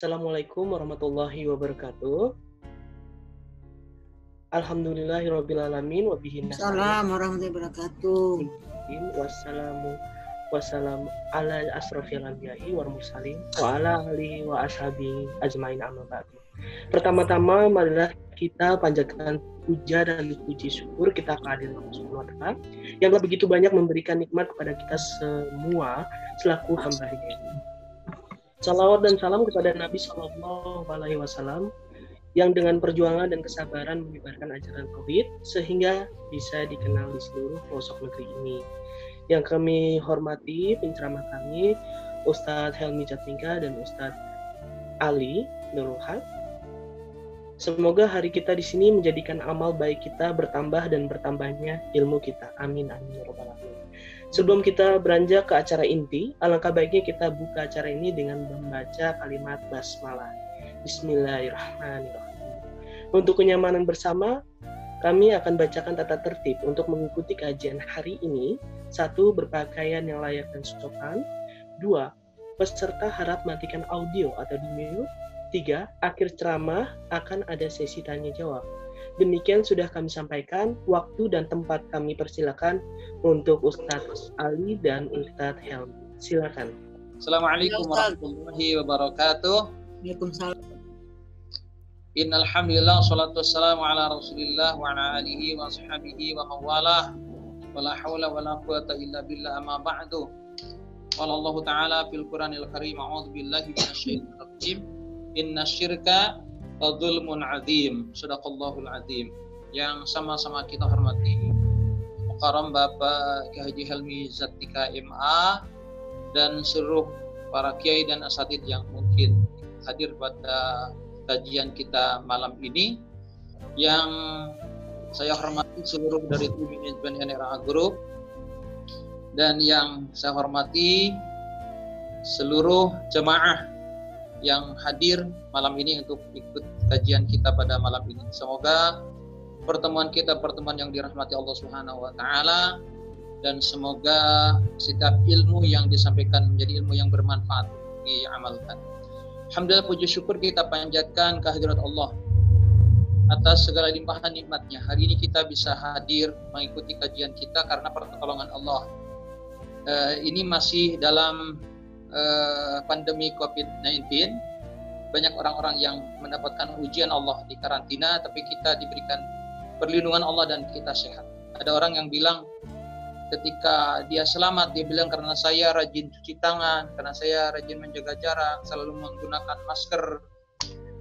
Assalamualaikum warahmatullahi wabarakatuh. Alhamdulillahirrabbilalamin wabihi Assalamualaikum warahmatullahi wabarakatuh. Wassalamu ala asrofil anbiya'i wal mursalin wa ala alihi wa ashabihi ajmain amma ba'du. Pertama-tama marilah kita panjatkan puja dan puji syukur kita kehadiran Allah Subhanahu wa taala yang begitu banyak memberikan nikmat kepada kita semua selaku hamba-Nya. Salawat dan salam kepada Nabi Shallallahu Alaihi Wasallam yang dengan perjuangan dan kesabaran menyebarkan ajaran tauhid sehingga bisa dikenal di seluruh pelosok negeri ini. Yang kami hormati penceramah kami Ustadz Helmi Jatmika dan Ustadz Ali Nurul Haq. Semoga hari kita di sini menjadikan amal baik kita bertambah dan bertambahnya ilmu kita. Amin amin ya rabbal alamin. Sebelum kita beranjak ke acara inti, alangkah baiknya kita buka acara ini dengan membaca kalimat basmalah. Bismillahirrahmanirrahim. Untuk kenyamanan bersama, kami akan bacakan tata tertib untuk mengikuti kajian hari ini. 1. Berpakaian yang layak dan sopan. 2. Peserta harap matikan audio atau di-mute. 3. Akhir ceramah akan ada sesi tanya jawab. Demikian sudah kami sampaikan, waktu dan tempat kami persilakan untuk Ustadz Ali dan Ustadz Helmi. Silakan. Assalamualaikum warahmatullahi wabarakatuh. Waalaikumsalam. Innal hamdalillah wassalatu wassalamu ala Rasulillah wa ala alihi wa sahbihi wa mawalah. Wala haula wala quwata illa billah amma ba'du. Qala Allah Ta'ala fil Qur'anil Karim, a'udzu billahi minasyaitonir rajim. Innasyirka dzulmun azim. Shadaqallahul azim. Yang sama-sama kita hormati Mukarram Bapak Ki Haji Helmi Jatmika MA dan seluruh para kiai dan asatidz yang mungkin hadir pada kajian kita malam ini, yang saya hormati seluruh dari tim manajemen NRA Group, dan yang saya hormati seluruh jemaah yang hadir malam ini untuk ikut kajian kita pada malam ini. Semoga pertemuan kita pertemuan yang dirahmati Allah Subhanahu wa taala, dan semoga setiap ilmu yang disampaikan menjadi ilmu yang bermanfaat diamalkan. Alhamdulillah, puji syukur kita panjatkan kehadirat Allah atas segala limpahan nikmatnya. Hari ini kita bisa hadir mengikuti kajian kita karena pertolongan Allah. Ini masih dalam pandemi COVID-19, banyak orang-orang yang mendapatkan ujian Allah di karantina, tapi kita diberikan perlindungan Allah dan kita sehat. Ada orang yang bilang ketika dia selamat, dia bilang karena saya rajin cuci tangan, karena saya rajin menjaga jarak, selalu menggunakan masker,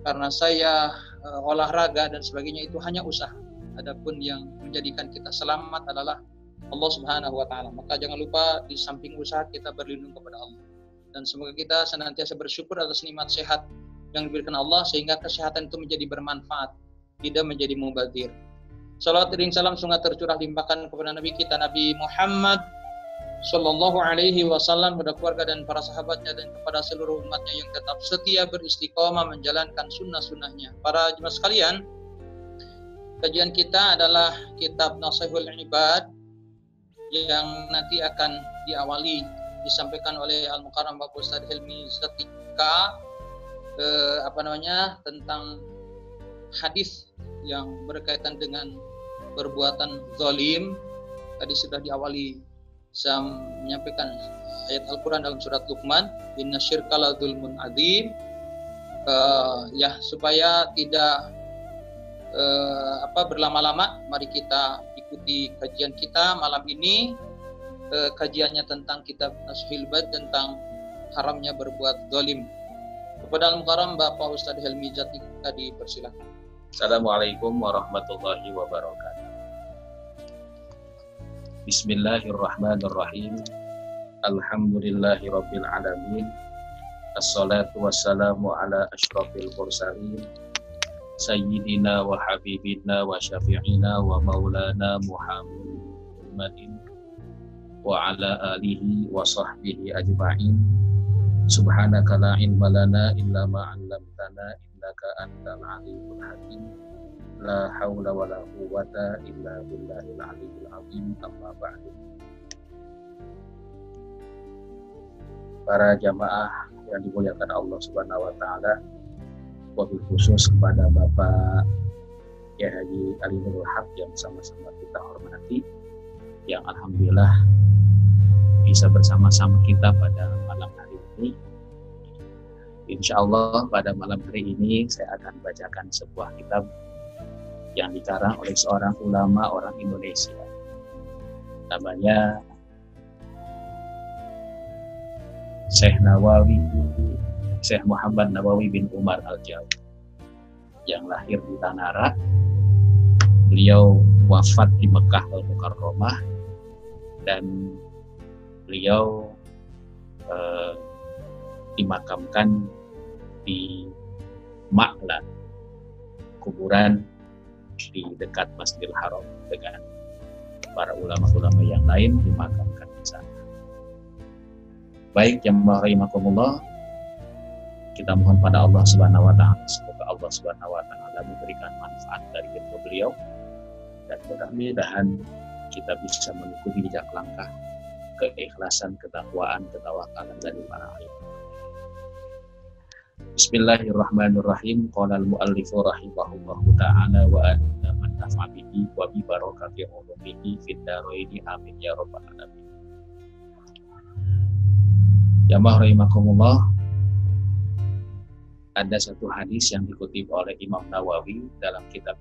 karena saya olahraga dan sebagainya. Itu hanya usaha. Adapun yang menjadikan kita selamat adalah Allah Subhanahu wa taala. Maka jangan lupa di samping usaha kita berlindung kepada Allah. Dan semoga kita senantiasa bersyukur atas nikmat sehat yang diberikan Allah, sehingga kesehatan itu menjadi bermanfaat, tidak menjadi mubazir. Salawat dan salam semoga tercurah limpahkan kepada Nabi kita Nabi Muhammad Sallallahu Alaihi Wasallam, kepada keluarga dan para sahabatnya, dan kepada seluruh umatnya yang tetap setia beristiqomah menjalankan sunnah-sunnahnya. Para jemaah sekalian, kajian kita adalah kitab Nashihul Ibad yang nanti akan diawali disampaikan oleh Al-Mukarram Bapak Ustadz Helmi Jatmika tentang hadis yang berkaitan dengan perbuatan zalim. Tadi sudah diawali saya menyampaikan ayat Al-Quran dalam surat Luqman, innasyirka ladzulmun azim. Supaya tidak berlama-lama, mari kita ikuti kajian kita malam ini. Kajiannya tentang kitab Nashihul Ibad tentang haramnya berbuat zalim. Kepada Al-Mukarram Bapak Ustadz Helmi Jatmika dipersilakan. Assalamualaikum warahmatullahi wabarakatuh. Bismillahirrahmanirrahim. Alhamdulillahi rabbil alamin. Assalatu wassalamu ala asyrafil mursalin sayyidina wa habibina wa syafi'ina wa maulana Muhammadin wa ala alihi wa sahbihi ajma'in. Subhanaka la ilma lana illa ma 'allamtana innaka antal alimul hakim. La haula wala quwwata illa billahil aliyyil azim. Amma ba'du. Para jamaah yang dimuliakan Allah Subhanahu wa taala, wabil khusus kepada Bapak Kiai Haji Ali Nurul Haq yang sama-sama kita hormati, yang alhamdulillah bisa bersama-sama kita pada malam hari ini. Insya Allah pada malam hari ini saya akan bacakan sebuah kitab yang dikarang oleh seorang ulama orang Indonesia. Namanya Syekh Muhammad Nawawi bin Umar Al-Jawi, yang lahir di Tanara. Beliau wafat di Mekah Al-Mukarramah, dan beliau dimakamkan di Ma'la, kuburan di dekat Masjidil Haram, dengan para ulama-ulama yang lain dimakamkan di sana. Baik, jamaah rahimakumullah, kita mohon pada Allah Subhanahu wa taala semoga Allah Subhanahu wa taala memberikan manfaat dari ilmu beliau, dan mudah-mudahan kita bisa mengikuti jejak langkah keikhlasan, ketakwaan, ketawakalan dari para alim. Bismillahirrahmanirrahim. Qala al-mu'allifu rahimahullahu ta'ala wa anna man nafa'a bihi wa bi barakati ulumihi fid dharaini amin ya rabbal alamin. Jamaah rahimakumullah, ada satu hadis yang dikutip oleh Imam Nawawi dalam kitab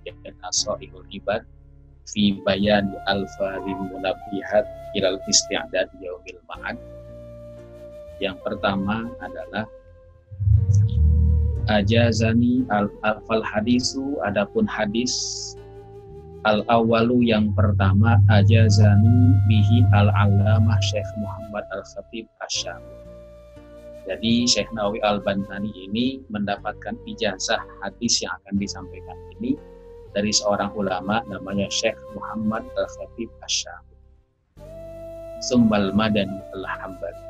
As-Sahihul Ibad fi bayan al-fadhil munabbihat ilal isti'dad yaumil ma'ad. Yang pertama adalah ajazani al-fal hadisu, adapun hadis al-awalu yang pertama, ajazani bihi al-allamah Syekh Muhammad Al-Khatib Asy-Syami. Jadi Syekh Nawawi Al-Bantani ini mendapatkan ijazah hadis yang akan disampaikan ini dari seorang ulama namanya Syekh Muhammad Al-Khatib Asy-Syami Sumbal Madani Al-Hambali.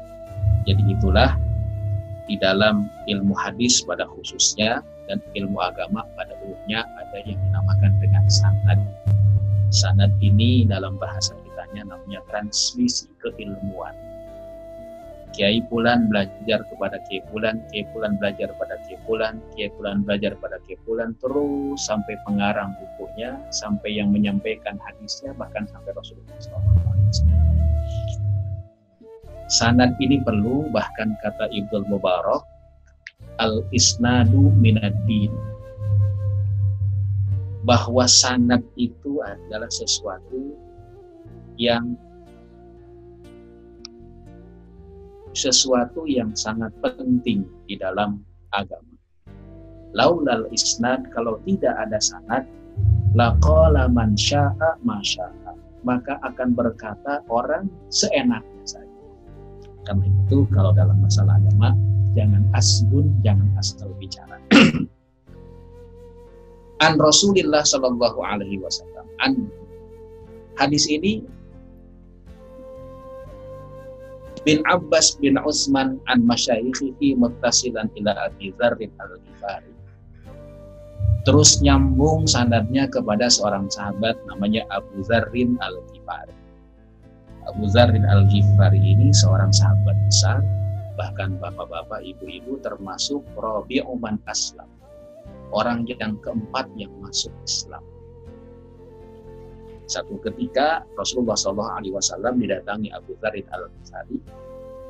Jadi itulah di dalam ilmu hadis pada khususnya dan ilmu agama pada umumnya ada yang dinamakan dengan sanad. Sanad ini dalam bahasa kitanya namanya transmisi keilmuan. Kiai Fulan belajar kepada Kiai Fulan, Kiai Fulan belajar pada Kiai Fulan, Kiai Fulan belajar pada Kiai Fulan, terus sampai pengarang bukunya, sampai yang menyampaikan hadisnya, bahkan sampai Rasulullah SAW. Sanad ini perlu, bahkan kata Ibnu Mubarak, al-isnadu minad-din, bahwa sanad itu adalah sesuatu yang sangat penting di dalam agama. Laulal isnad, kalau tidak ada sanad, laqala man syaa ma syaa, maka akan berkata orang seenaknya saja. Karena itu kalau dalam masalah agama jangan asbun, jangan asal bicara. An Rasulillah Shallallahu Alaihi Wasallam. Hadis ini bin Abbas bin Utsman an masyayikhihi muttasilan ila Abi Dzar al-Ghifari. Terus nyambung sanadnya kepada seorang sahabat namanya Abu Dzar al-Ghifari. Abu Dzar al-Ghifari ini seorang sahabat besar, bahkan bapak-bapak, ibu-ibu, termasuk Rabi'u man aslam, orang yang keempat yang masuk Islam. Satu ketika Rasulullah SAW didatangi Abu Dzar al-Ghifari,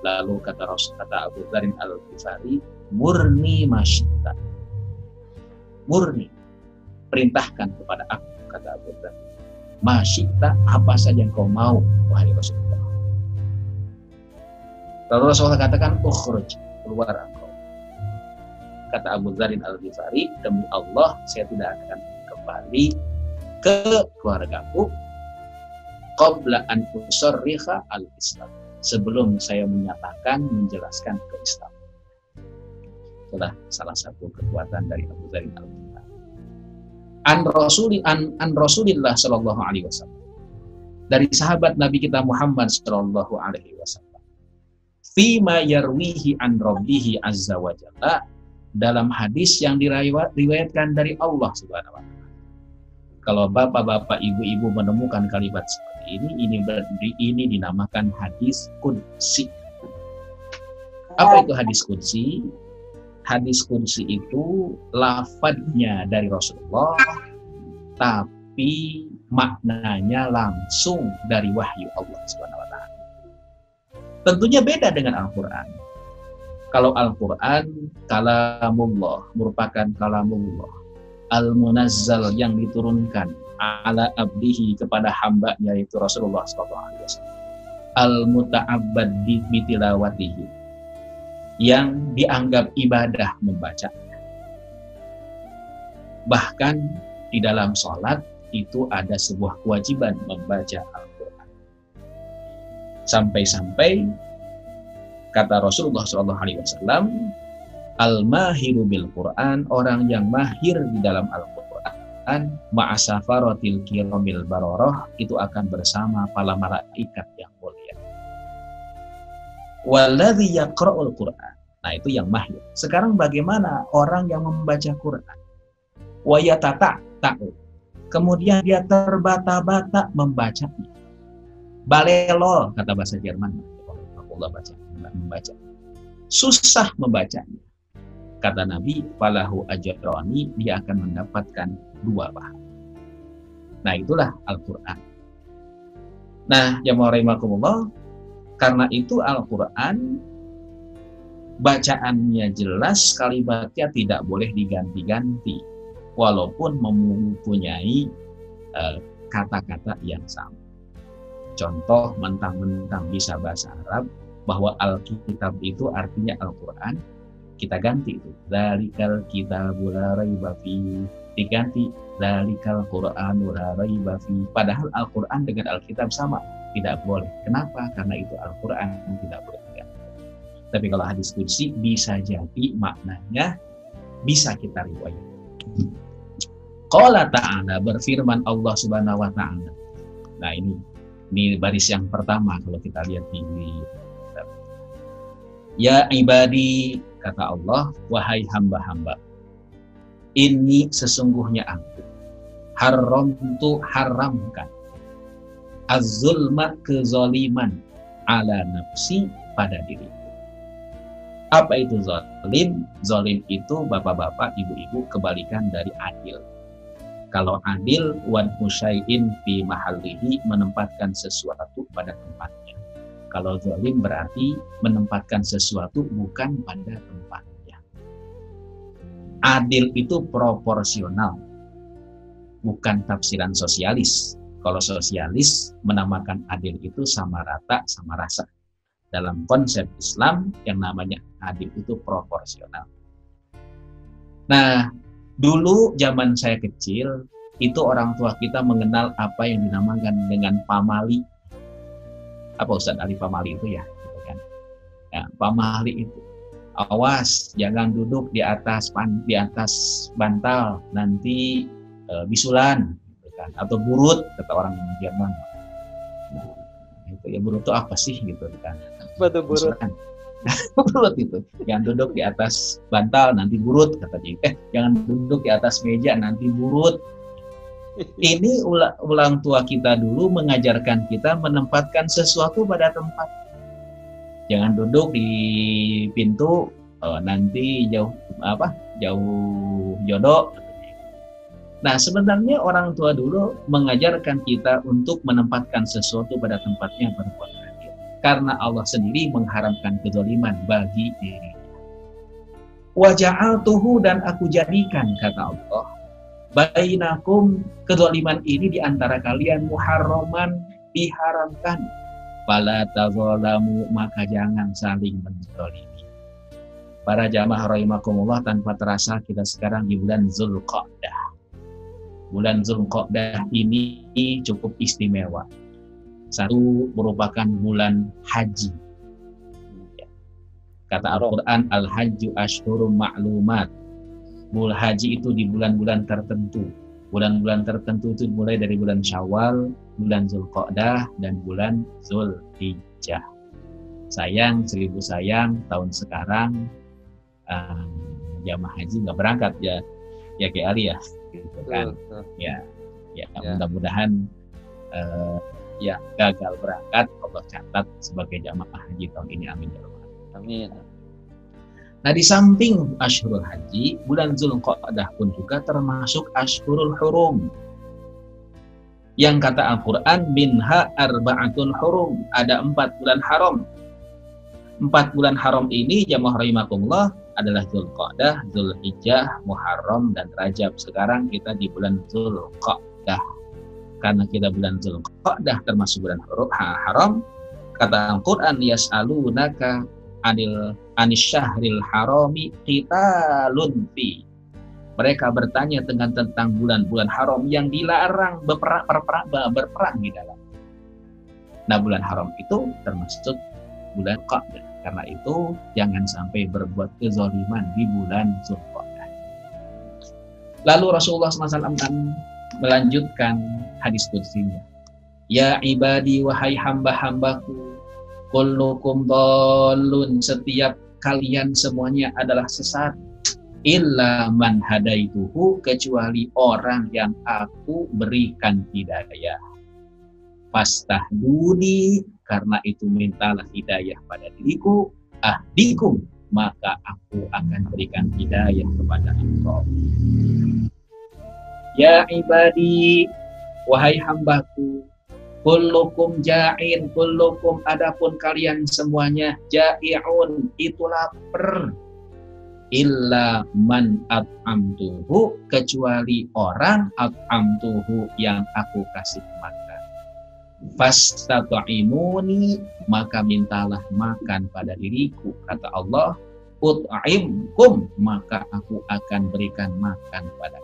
lalu kata Abu Dzar al-Ghifari, murni masyita, murni, perintahkan kepada aku, kata Abu Dzar, masyita, apa saja yang kau mau, wahai Rasulullah. Lalu Rasulullah katakan, ukhruj, keluar engkau. Kata Abu Dzar al-Ghifari, demi Allah saya tidak akan kembali ke keluargaku qabla an usarriha al-Islam, sebelum saya menyatakan, menjelaskan ke Islam. Itulah salah satu kekuatan dari Abu Dzar al-Ghifari. An Rasulillah Sallallahu Alaihi Wasallam, dari sahabat Nabi kita Muhammad Sallallahu Alaihi Wasallam, fima yarwihi an Rabbihi Azza wa Jalla, dalam hadis yang diriwayatkan dari Allah Subhanahu wa Ta'ala. Kalau bapak-bapak, ibu-ibu menemukan kalimat seperti ini dinamakan hadis qudsi. Apa itu hadis qudsi? Hadis qudsi itu lafadznya dari Rasulullah, tapi maknanya langsung dari wahyu Allah Subhanahu wa taala. Tentunya beda dengan Al-Qur'an. Kalau Al-Qur'an kalamullah, merupakan kalamullah al-munazzal yang diturunkan ala abdihi kepada hambanya yaitu Rasulullah SAW, al-muta'abbad bitilawatihi, yang dianggap ibadah membacanya. Bahkan di dalam sholat itu ada sebuah kewajiban membaca Al-Quran. Sampai-sampai kata Rasulullah SAW, al-mahiru bil Quran, orang yang mahir di dalam Al-Quran, ma'asafaratil kiramil baroroh, itu akan bersama para malaikat yang mulia. Walladzi yaqra'ul Quran. Nah, itu yang mahir. Sekarang bagaimana orang yang membaca Quran? Wa yatata'u. Kemudian dia terbata-bata membacanya. Balelo, kata bahasa Jerman. Allah membaca. Susah membacanya. Kata Nabi, falahu ajrani, dia akan mendapatkan 2 pahala. Nah, itulah Al-Quran. Nah, jamaah rahimakumullah, karena itu Al-Quran bacaannya jelas, kalimatnya tidak boleh diganti-ganti, walaupun mempunyai kata-kata yang sama. Contoh, mentang-mentang bisa bahasa Arab, bahwa Alkitab itu artinya Al-Quran, kita ganti itu. Dzalikal kitabul la raiba fi, diganti dzalikal Qur'anul la raiba fi. Padahal Al-Quran dengan Alkitab sama, tidak boleh. Kenapa? Karena itu Al-Quran tidak boleh diganti. Tapi kalau hadis qudsi bisa jadi maknanya bisa kita riwayat. Qala ta'ala, berfirman Allah Subhanahu wa taala. Nah, ini baris yang pertama kalau kita lihat di ya ibadi, kata Allah, wahai hamba-hamba, ini sesungguhnya aku haramkan az-zulma, kezaliman, ala nafsi, pada diriku. Apa itu zalim? Zalim itu bapak-bapak, ibu-ibu, kebalikan dari adil. Kalau adil, wan musyai'in fi mahallihi, menempatkan sesuatu pada tempatnya. Kalau zalim berarti menempatkan sesuatu bukan pada tempatnya. Adil itu proporsional, bukan tafsiran sosialis. Kalau sosialis menamakan adil itu sama rata, sama rasa. Dalam konsep Islam yang namanya adil itu proporsional. Nah, dulu zaman saya kecil, itu orang tua kita mengenal apa yang dinamakan dengan pamali. Apa Ustaz Ali pamali itu ya? Gitu kan? Ya, pamali itu, awas jangan duduk di atas bantal, nanti bisulan, gitu kan? Atau burut, kata orang Jerman. Nah, itu ya, burut itu apa sih gitu kan? Betul, burut. Burut itu, jangan duduk di atas bantal, nanti burut, kata dia. Jangan duduk di atas meja, nanti burut. Ini ulang tua kita dulu mengajarkan kita menempatkan sesuatu pada tempat. Jangan duduk di pintu, nanti jauh jodoh. Nah, sebenarnya orang tua dulu mengajarkan kita untuk menempatkan sesuatu pada tempatnya, berbuat adil. Karena Allah sendiri mengharamkan kezaliman bagi dirinya. Wa ja'altuhu, dan aku jadikan, kata Allah, bainakum, kezaliman ini di antara kalian, muharraman, diharamkan. Fala tazalamu, maka jangan saling menzalimi. Para jamaah rahimakumullah, tanpa terasa kita sekarang di bulan Zulqa'dah. Bulan Zulqa'dah ini cukup istimewa. Satu, merupakan bulan haji. Kata Al-Quran, al-hajju ashhurum ma'lumat. Bulan haji itu di bulan-bulan tertentu. Bulan-bulan tertentu itu mulai dari bulan Syawal, bulan Zulqa'dah, dan bulan Zulhijjah. Sayang, 1000 sayang, tahun sekarang jamaah haji nggak berangkat ya kayak Ali ya, gitu kan? Ya, mudah-mudahan gagal berangkat, Allah catat sebagai jamaah haji tahun ini, amin ya rabbal alamin. Amin. Nah, di samping Ashhurul Haji, bulan Zulqa'dah pun juga termasuk Ashhurul Hurum. Yang kata Al-Quran, minha arba'atun hurum, ada 4 bulan haram. 4 bulan haram ini, jamaah rahimakumullah, adalah Zulqa'dah, Zulhijjah, Muharram, dan Rajab. Sekarang kita di bulan Zulqa'dah. Karena kita bulan Zulqa'dah termasuk bulan haram, kata Al-Quran, yas'alunaka anis syahril harami qitalun fi. Mereka bertanya tentang bulan-bulan haram yang dilarang berperang di dalam. Nah, bulan haram itu termasuk bulan Qa'dah. Karena itu jangan sampai berbuat kezaliman di bulan Zulqa'dah. Lalu Rasulullah SAW melanjutkan hadis qudsinya. Ya ibadi, wahai hamba-hambaku, kullukum dhalun, setiap kalian semuanya adalah sesat, illa man hadaituhu, kecuali orang yang aku berikan hidayah. Fastahduni, karena itu mintalah hidayah pada diriku, ahdikum, maka aku akan berikan hidayah kepada engkau. Ya ibadi, wahai hambaku, kullukum ja'in, kullukum, adapun kalian semuanya ja'i'un, itu lapar, illa man at'amtuhu, kecuali orang at'amtuhu yang aku kasih makan. Fastata'imuni, maka mintalah makan pada diriku, kata Allah, ut'imkum, maka aku akan berikan makan pada.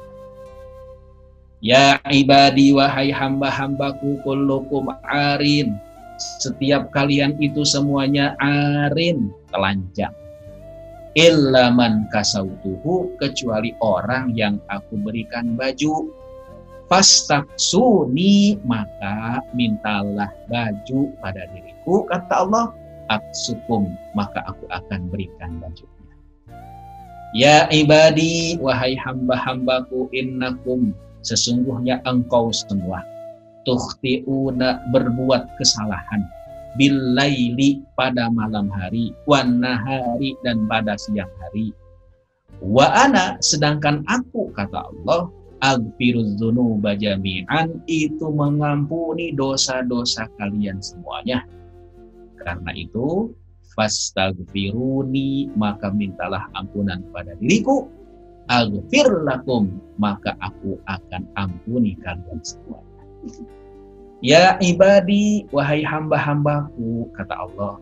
Ya ibadi, wahai hamba-hambaku, kullukum arin, setiap kalian itu semuanya arin, telanjang. Illa man kasautuhu, kecuali orang yang aku berikan baju. Fastaksuni, maka mintalah baju pada diriku, kata Allah, aksukum, maka aku akan berikan bajunya. Ya ibadi, wahai hamba-hambaku, innakum, sesungguhnya engkau semua, tukhti'una, berbuat kesalahan, billaili, pada malam hari, wan nahari, dan pada siang hari. Wa ana, sedangkan aku, kata Allah, aghfirudz dzunuba jami'an, itu mengampuni dosa-dosa kalian semuanya. Karena itu, fastaghfiruni, maka mintalah ampunan pada diriku, aghfir lakum, maka aku akan ampuni kalian semuanya. Ya ibadi, wahai hamba-hambaku, kata Allah,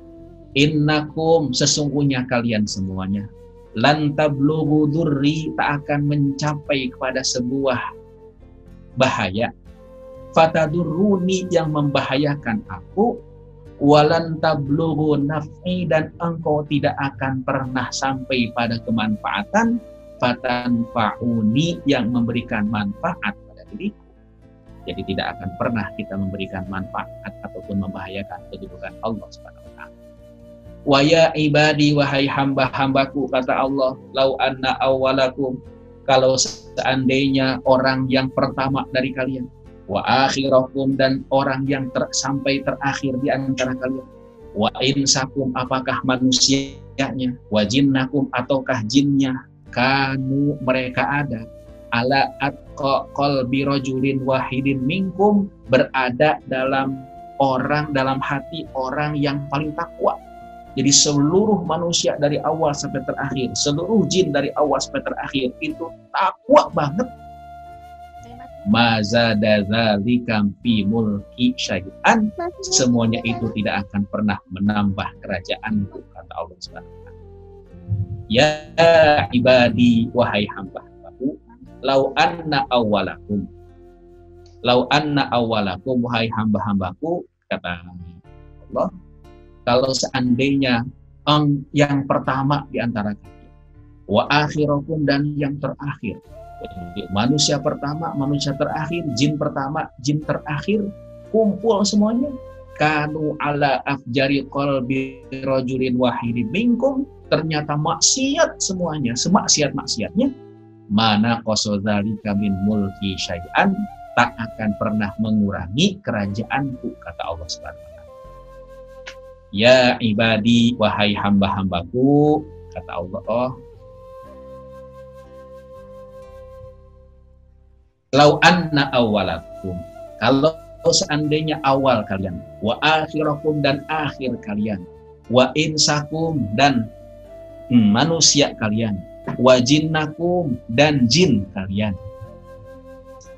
innakum, sesungguhnya kalian semuanya, lan tablughu dzurri, tak akan mencapai kepada sebuah bahaya, fatadurruni, yang membahayakan aku, walan tablughu naf'i, dan engkau tidak akan pernah sampai pada kemanfaatan, fatanfa'uni, yang memberikan manfaat pada diriku. Jadi tidak akan pernah kita memberikan manfaat ataupun membahayakan kedudukan Allah Subhanahu wa taala. Wa ya ibadi, wahai hamba-hambaku, kata Allah, lau anna awwalakum, kalau seandainya orang yang pertama dari kalian, wa akhirakum, dan orang yang sampai terakhir di antara kalian, wa insakum, apakah manusianya, wa jinnakum, ataukah jinnya, kanu, mereka ada, ala atqa qalbi rajulin wahidin minkum, berada dalam hati orang yang paling takwa. Jadi seluruh manusia dari awal sampai terakhir, seluruh jin dari awal sampai terakhir itu takwa banget. Mazada dzalika fi mulki syai'an, semuanya itu tidak akan pernah menambah kerajaanku, kata Allah Subhanahu wa taala. Ya ibadi, wahai hamba-hambaku, lau anna awwalakum, wahai hamba-hambaku, kata Allah, kalau seandainya yang pertama di antara kalian, wa akhirakum, dan yang terakhir, jadi manusia pertama, manusia terakhir, jin pertama, jin terakhir, kumpul semuanya, kanu ala afjari qalbi rajulin wahidin minkum, ternyata maksiat semuanya, semaksiat-maksiatnya, mana qasadzalika min mulki syai'an, tak akan pernah mengurangi kerajaanku, kata Allah Subhanahu wa taala. Ya ibadi, wahai hamba-hambaku, Kata Allah, lau anna awalakum, kalau seandainya awal kalian, wa akhirakum dan akhir kalian, wa insakum dan manusia kalian, wa jinnakum dan jin kalian,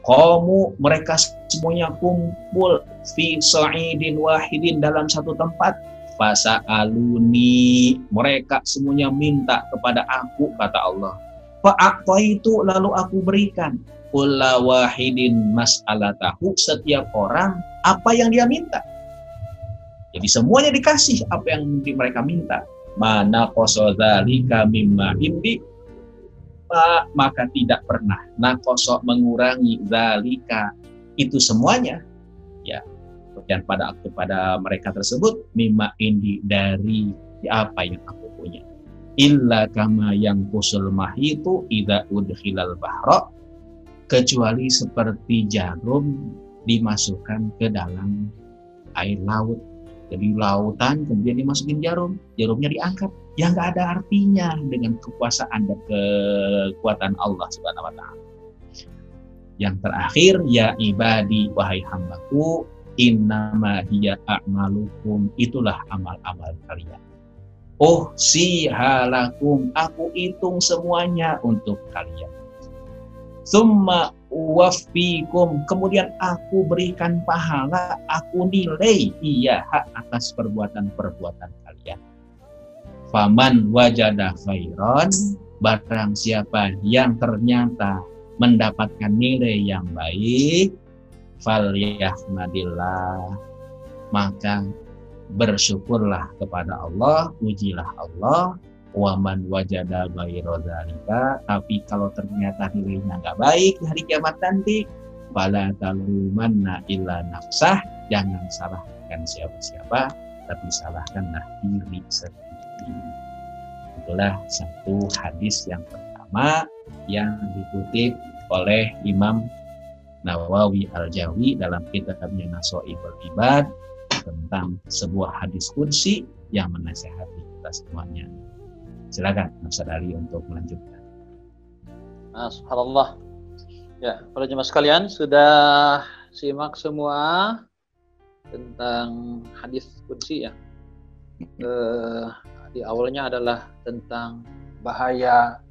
qamu mereka semuanya kumpul fi sa'idin wahidin dalam satu tempat, fasa'aluni mereka semuanya minta kepada aku, kata Allah, fa'aqaitu lalu aku berikan kulla wahidin mas'alatahu, setiap orang apa yang dia minta. Jadi semuanya dikasih apa yang mereka minta. Mana qasadzalika mimma indi, maka tidak pernah nakoso mengurangi zalika itu semuanya, ya, dan pada mereka tersebut mimma indi dari apa yang aku punya, illa kama yang kusul mahitu idza udkhilal bahra, kecuali seperti jarum dimasukkan ke dalam air laut. Jadi lautan kemudian dimasukin jarum, jarumnya diangkat, yang nggak ada artinya dengan kekuasaan dan kekuatan Allah Subhanahu wa Ta'ala. Yang terakhir, ya ibadi wahai hambaku, innama hiya a'malukum, itulah amal-amal kalian. Oh si halakum, aku hitung semuanya untuk kalian. Summa wafikum, kemudian aku berikan pahala, aku nilai hak atas perbuatan-perbuatan kalian. Faman wajada khairan, barang siapa yang ternyata mendapatkan nilai yang baik, falyahmadillah, maka bersyukurlah kepada Allah, pujilah Allah. Waman wajada ghairu dzalika, tapi kalau ternyata nilainya nggak baik di hari kiamat nanti, fala talumanna illa nafsah, jangan salahkan siapa-siapa, tapi salahkanlah diri sendiri. Itulah satu hadis yang pertama yang dikutip oleh Imam Nawawi Al-Jawi dalam kitabnya Nashaihul Ibad tentang sebuah hadis qudsi yang menasihati kita semuanya. Silakan Ustaz Ali untuk melanjutkan. Subhanallah. Ya, para jemaah sekalian, sudah simak semua tentang hadis qudsi ya. Di awalnya adalah tentang bahaya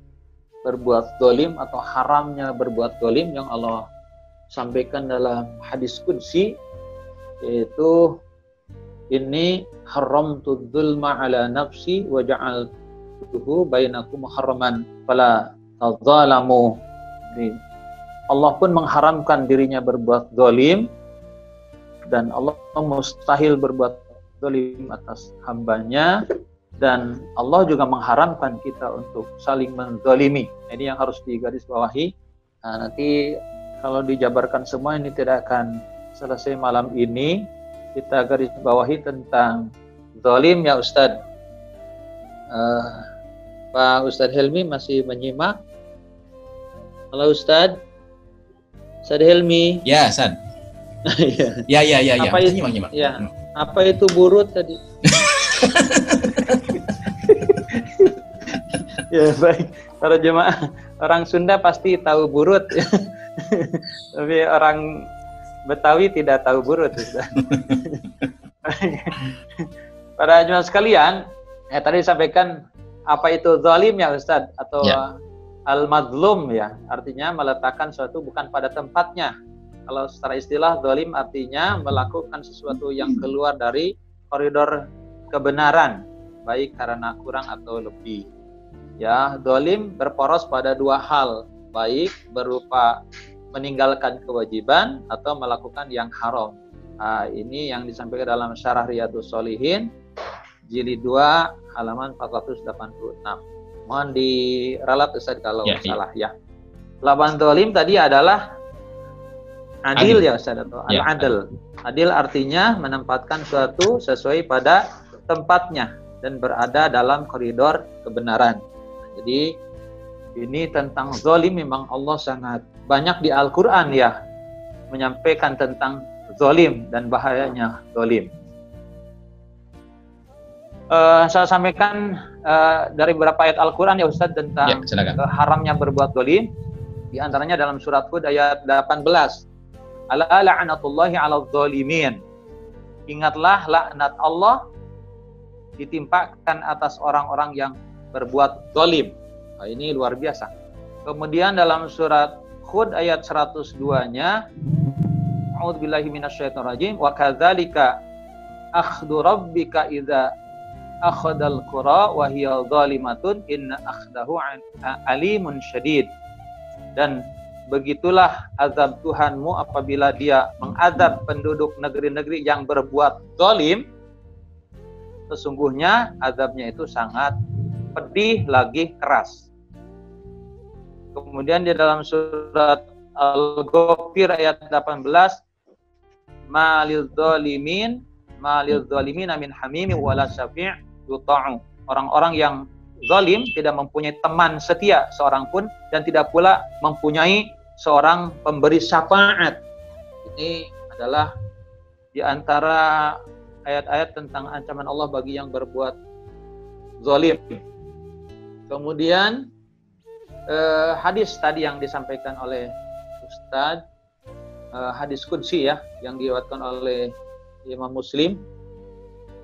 berbuat zalim atau haramnya berbuat zalim yang Allah sampaikan dalam hadis qudsi, yaitu ini haramtu dzulma ala nafsi wa ja'altuhu bainakum muharraman fala tadzalamu. Allah pun mengharamkan dirinya berbuat zalim, dan Allah mustahil berbuat zalim atas hambanya, dan Allah juga mengharamkan kita untuk saling menzalimi. Ini yang harus digarisbawahi. Nah, nanti kalau dijabarkan semua ini tidak akan selesai malam ini. Kita garis bawahi tentang zalim ya Ustadz. Pak Ustadz Helmi masih menyimak? Halo Ustadz. Ustadz Helmi. Ya, Ustadz. Ya. Apa itu? Nyimak. Ya. Apa itu burut tadi? Ya baik. Para jemaah orang Sunda pasti tahu burut. Tapi orang Betawi tidak tahu burut. Para jemaah sekalian, tadi disampaikan apa itu zalim ya Ustaz, atau ya, al-mazlum ya, artinya meletakkan sesuatu bukan pada tempatnya. Kalau secara istilah zalim artinya melakukan sesuatu yang keluar dari koridor kebenaran, baik karena kurang atau lebih. Ya, zalim berporos pada dua hal, baik berupa meninggalkan kewajiban atau melakukan yang haram. Nah, ini yang disampaikan dalam Syarah Riyadhus Shalihin jilid 2 halaman 486. Mohon diralat Ustaz kalau salah ya. Lawan zalim tadi adalah adil ya Ustaz, atau al-adl. Adil artinya menempatkan suatu sesuai pada tempatnya dan berada dalam koridor kebenaran. Jadi ini tentang zalim memang Allah sangat banyak di Al-Quran ya menyampaikan tentang zalim dan bahayanya zalim. Saya sampaikan dari beberapa ayat Al-Quran ya Ustaz tentang haramnya berbuat zalim. Di antaranya dalam surat Hud ayat 18. Ala la'natullahi 'alal zalimin. Ingatlah laknat Allah ditimpakan atas orang-orang yang berbuat zalim. Nah, ini luar biasa. Kemudian dalam surat Hud ayat 102-nya, A'udzubillahi minasyaitonirrajim, wa kadzalika akhdhu rabbika idza akhadal qura wa hiya zalimatun inna akhdahu alimun syadid. Dan begitulah azab Tuhanmu apabila dia mengazab penduduk negeri-negeri yang berbuat zalim. Sesungguhnya azabnya itu sangat pedih lagi keras. Kemudian di dalam surat Al-Ghafir ayat 18, malil zalimin min hamimi wala syafi' yuta'u. Orang-orang yang zalim tidak mempunyai teman setia seorang pun dan tidak pula mempunyai seorang pemberi syafaat. Ini adalah di antara ayat-ayat tentang ancaman Allah bagi yang berbuat zalim. Kemudian hadis tadi yang disampaikan oleh Ustadz, hadis qudsi ya, yang diriwayatkan oleh Imam Muslim,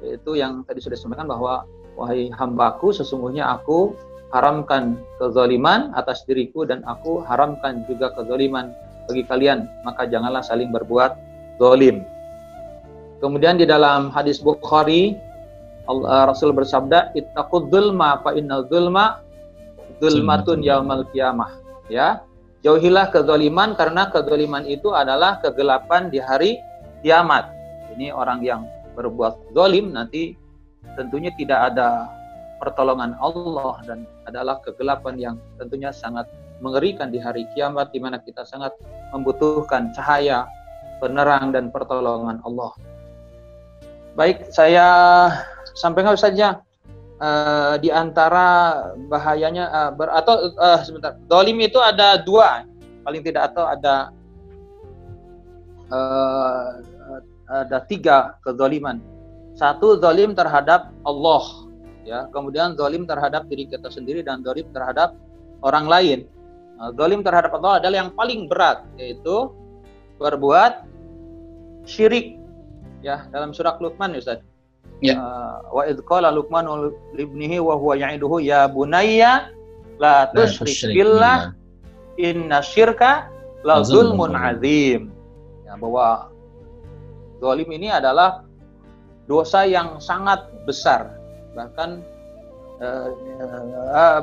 yaitu yang tadi sudah disampaikan bahwa wahai hambaku, sesungguhnya aku haramkan kezaliman atas diriku dan aku haramkan juga kezaliman bagi kalian, maka janganlah saling berbuat zalim. Kemudian di dalam hadis Bukhari, Rasul bersabda, ittaqud dzulma fa innal dzulma dzulmatun yaumal qiyamah. Ya, jauhilah kezaliman karena kezaliman itu adalah kegelapan di hari kiamat. Ini orang yang berbuat zalim nanti tentunya tidak ada pertolongan Allah dan adalah kegelapan yang tentunya sangat mengerikan di hari kiamat, di mana kita sangat membutuhkan cahaya, penerang dan pertolongan Allah. Baik, saya sampaikan saja di antara bahayanya sebentar. Zalim itu ada dua, paling tidak, atau ada tiga kezaliman. Satu, zalim terhadap Allah, ya. Kemudian zalim terhadap diri kita sendiri dan zalim terhadap orang lain. Zalim terhadap Allah adalah yang paling berat, yaitu berbuat syirik. Ya, dalam surah Luqman, Ustaz. Ya. Wa idz qala Luqmanu libnihi wa huwa ya'iduhu ya bunayya la tusyrik billah inna syirka la zulmun azim. Ya, bahwa zalim ini adalah dosa yang sangat besar. Bahkan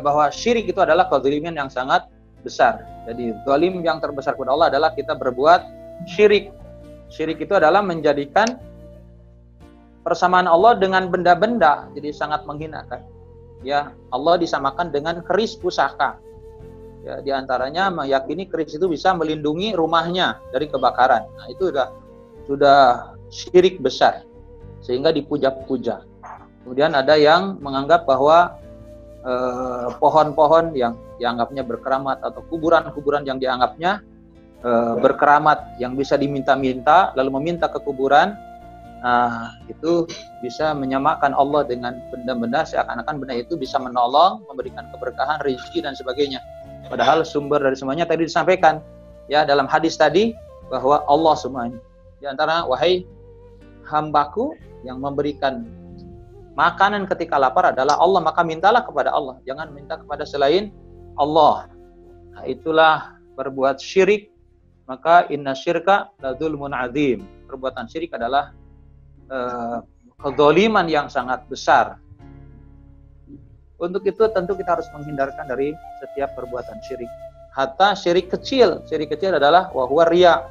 bahwa syirik itu adalah kezaliman yang sangat besar. Jadi zalim yang terbesar kepada Allah adalah kita berbuat syirik. Syirik itu adalah menjadikan persamaan Allah dengan benda-benda, jadi sangat menghinakan. Ya, Allah disamakan dengan keris pusaka. Ya, di antaranya meyakini keris itu bisa melindungi rumahnya dari kebakaran. Nah, itu sudah syirik besar, sehingga dipuja-puja. Kemudian ada yang menganggap bahwa pohon-pohon yang dianggapnya berkeramat atau kuburan-kuburan yang dianggapnya berkeramat yang bisa diminta-minta lalu meminta ke kuburan, itu bisa menyamakan Allah dengan benda-benda seakan-akan benda itu bisa menolong, memberikan keberkahan, rezeki dan sebagainya. Padahal sumber dari semuanya tadi disampaikan ya dalam hadis tadi bahwa Allah semuanya. Di antara wahai hambaku yang memberikan makanan ketika lapar adalah Allah, maka mintalah kepada Allah, jangan minta kepada selain Allah. Nah, itulah berbuat syirik, maka inna syirka la dzulmun azim. Perbuatan syirik adalah kezaliman yang sangat besar. Untuk itu tentu kita harus menghindarkan dari setiap perbuatan syirik. Hatta syirik kecil adalah wa huwa riya,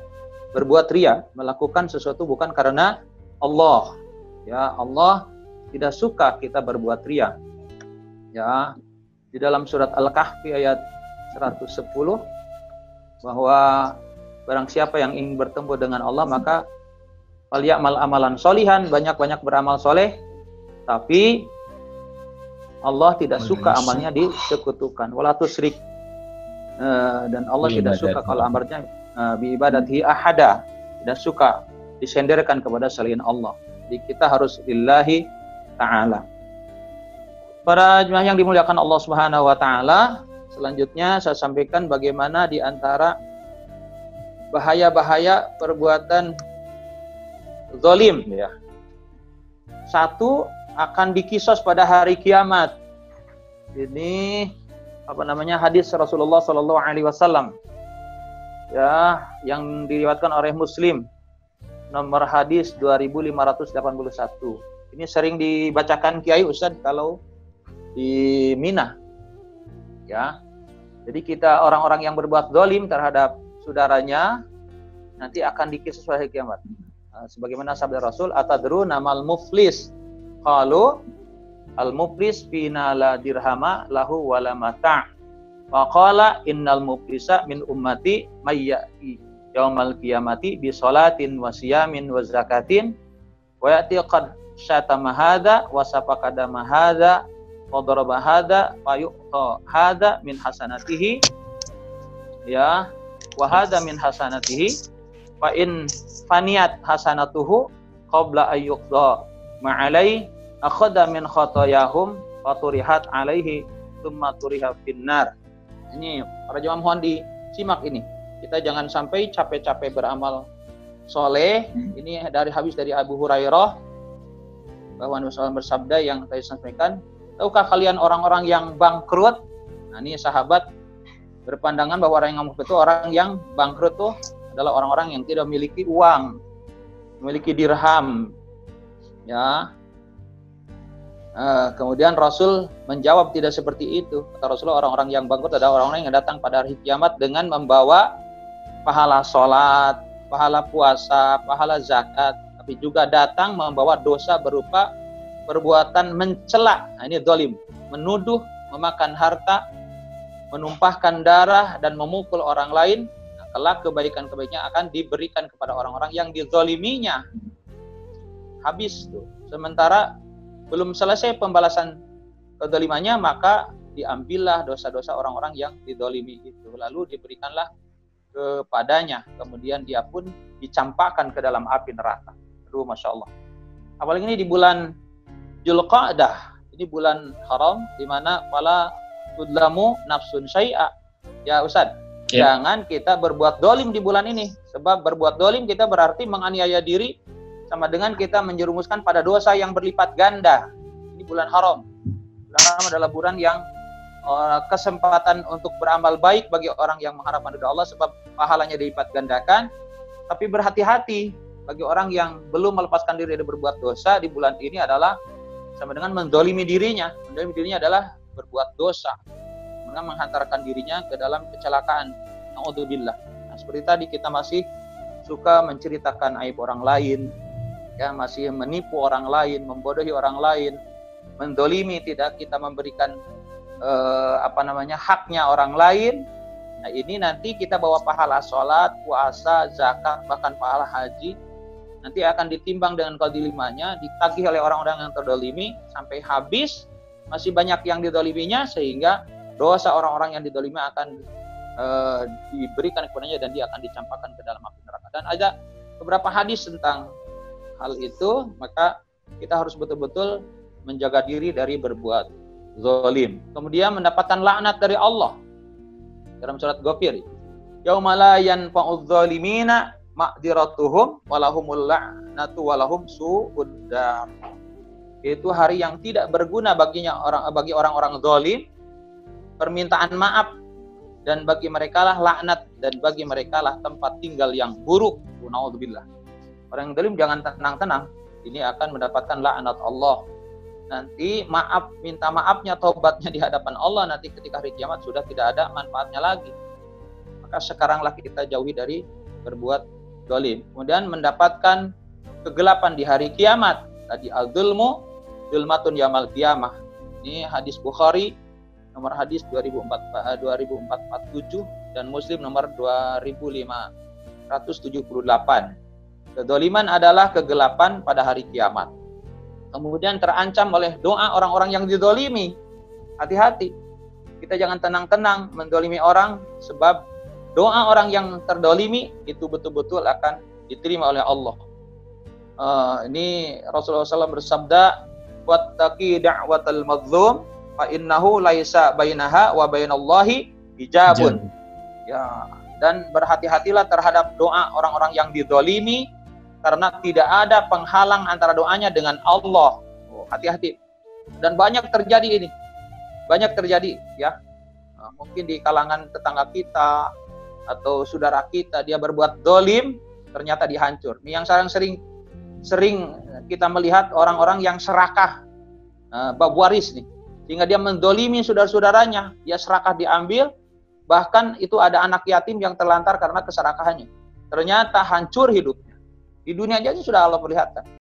berbuat riya, melakukan sesuatu bukan karena Allah. Ya, Allah tidak suka kita berbuat riya. Ya, di dalam surat Al-Kahfi ayat 110 bahwa barang siapa yang ingin bertemu dengan Allah maka falyamal amalan solihan, banyak-banyak beramal soleh, tapi Allah tidak suka amalnya disekutukan. Wala tusyrik, dan Allah tidak suka kalau amalnya bi ibadatihi ahada, tidak suka disenderkan kepada selain Allah. Jadi kita harus lillahi ta'ala. Para jemaah yang dimuliakan Allah Subhanahu wa taala, selanjutnya saya sampaikan bagaimana di antara bahaya-bahaya perbuatan zalim ya. Satu, akan dikisos pada hari kiamat. Ini hadis Rasulullah Shallallahu Alaihi Wasallam ya, yang diriwayatkan oleh Muslim, nomor hadis 2581. Ini sering dibacakan Kiai Ustadz kalau di Mina ya. Jadi kita orang-orang yang berbuat zalim terhadap saudaranya nanti akan dikisos pada hari kiamat. Sebagaimana sabda Rasul, atadruna mal muflis? Qalu al muflis fina la dirhama lahu wala mata'. Wa qala innal muflisa min ummati may ya'ti yaumal qiyamati bi sholatin wa siyamin wa zakatin wa ya'ti qad syatama hadza wa safaqada ma hadza wa daraba hadza wa yu'ta hadza min hasanatihi ya, wa hadza min hasanatihi fa in faniyat hasanatuhu qabla ayyuqda ma'alai akhadha min khotoyahum wa turihat alaihi thumma turiha finnar. Ini para jemaah mohon disimak ini. Kita jangan sampai capek-capek beramal soleh. Ini hadis dari Abu Hurairah bahwa Nabi SAW bersabda yang tadi saya sampaikan, tahukah kalian orang-orang yang bangkrut? Nah, ini sahabat berpandangan bahwa orang yang bangkrut itu orang yang bangkrut tuh adalah orang-orang yang tidak memiliki uang, memiliki dirham ya. Kemudian Rasul menjawab tidak seperti itu. Kata Rasulullah, orang-orang yang bangkrut adalah orang-orang yang datang pada hari kiamat dengan membawa pahala sholat, pahala puasa, pahala zakat, tapi juga datang membawa dosa berupa perbuatan mencela. Nah, ini zalim, menuduh, memakan harta, menumpahkan darah dan memukul orang lain. Nah, kelak kebaikan-kebaikannya akan diberikan kepada orang-orang yang dizaliminya. Habis tuh. Sementara belum selesai pembalasan kezalimannya, maka diambillah dosa-dosa orang-orang yang dizalimi itu, lalu diberikanlah kepadanya, kemudian dia pun dicampakkan ke dalam api neraka. Aduh, Masya Allah. Apalagi ini di bulan Dzulqa'dah, ini bulan haram, di mana wala tudlamu nafsun syai'a. Ya Ustaz, jangan kita berbuat dolim di bulan ini, sebab berbuat dolim kita berarti menganiaya diri, sama dengan kita menjerumuskan pada dosa yang berlipat ganda. Ini bulan haram. Bulan haram adalah bulan yang kesempatan untuk beramal baik bagi orang yang mengharapkan ridha Allah, sebab pahalanya dilipat gandakan. Tapi berhati-hati bagi orang yang belum melepaskan diri dari berbuat dosa di bulan ini adalah sama dengan menzalimi dirinya. Menzalimi dirinya adalah berbuat dosa, dengan menghantarkan dirinya ke dalam kecelakaan. Na'udzubillah. Nah, seperti tadi kita masih suka menceritakan aib orang lain, ya, masih menipu orang lain, membodohi orang lain, mendolimi, tidak kita memberikan haknya orang lain. Nah, ini nanti kita bawa pahala sholat, puasa, zakat, bahkan pahala haji, nanti akan ditimbang dengan kezalimannya, ditagih oleh orang-orang yang terdolimi sampai habis, masih banyak yang didoliminya, sehingga dosa orang-orang yang didolimi akan diberikan kepadanya dan dia akan dicampakkan ke dalam api neraka. Dan ada beberapa hadis tentang hal itu, maka kita harus betul-betul menjaga diri dari berbuat zalim. Kemudian mendapatkan laknat dari Allah dalam surat Ghafir, yauma la yanfa'udz zalimina ma'dziratuhum walahumul la'natu walahum su'ud dar. Itu hari yang tidak berguna bagi orang-orang zalim permintaan maaf, dan bagi mereka lah laknat, dan bagi mereka lah tempat tinggal yang buruk. Naudzubillah. Orang yang zalim jangan tenang-tenang, ini akan mendapatkan laknat Allah. Nanti minta maafnya, taubatnya di hadapan Allah, nanti ketika hari kiamat sudah tidak ada manfaatnya lagi. Maka sekaranglah kita jauhi dari berbuat zalim. Kemudian mendapatkan kegelapan di hari kiamat. Tadi al-dzulmu dzulmatun yaumil qiyamah. Ini hadis Bukhari nomor hadis 2447 dan Muslim nomor 2578. Kedzaliman adalah kegelapan pada hari kiamat. Kemudian terancam oleh doa orang-orang yang dizalimi. Hati-hati. Kita jangan tenang-tenang menzalimi orang, sebab doa orang yang terdolimi itu betul-betul akan diterima oleh Allah. Ini Rasulullah SAW bersabda, wattaqi da'watal mazlum fa innahu laisa bainaha wa bainallahi hijabun. Ya, dan berhati-hatilah terhadap doa orang-orang yang dizalimi karena tidak ada penghalang antara doanya dengan Allah. Oh, hati-hati. Dan banyak terjadi ini. Banyak terjadi ya. Mungkin di kalangan tetangga kita atau saudara kita, dia berbuat zalim, ternyata dihancur. Ini yang sering kita melihat orang-orang yang serakah, bab waris nih, sehingga dia menzalimi saudara-saudaranya, dia serakah diambil, bahkan itu ada anak yatim yang terlantar karena keserakahannya. Ternyata hancur hidupnya. Di dunia aja sudah Allah perlihatkan.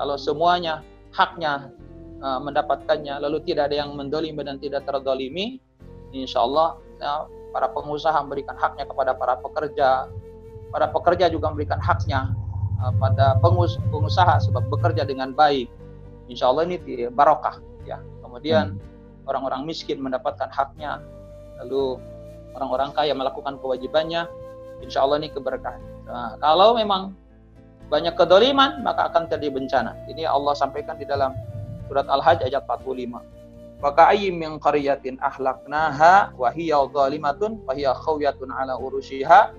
Kalau semuanya haknya mendapatkannya, lalu tidak ada yang mendolimi dan tidak terdolimi, insya Allah ya, para pengusaha memberikan haknya kepada para pekerja juga memberikan haknya pada pengusaha sebab bekerja dengan baik. Insya Allah ini barokah ya. Kemudian orang-orang miskin mendapatkan haknya, lalu orang-orang kaya melakukan kewajibannya, insya Allah ini keberkahan. Nah, kalau memang banyak kedoliman, maka akan terjadi bencana. Ini Allah sampaikan di dalam surat Al-Hajj ayat 45. Wa ka'ayyim min qaryatin ahlaknaha wa hiya zalimatun wa hiya khawiyatun ala urushiha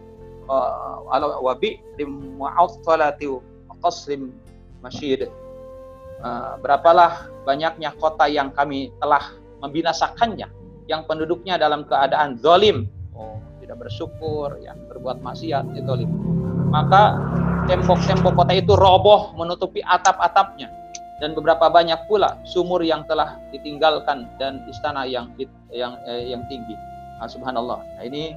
wa bi'rim mu'attalati wa qasrim masyid. Berapalah banyaknya kota yang kami telah membinasakannya, yang penduduknya dalam keadaan zalim, tidak bersyukur, yang berbuat maksiat, itu zalim. Maka tembok-tembok kota itu roboh menutupi atap-atapnya, dan beberapa banyak pula sumur yang telah ditinggalkan dan istana yang tinggi. Subhanallah. Nah, ini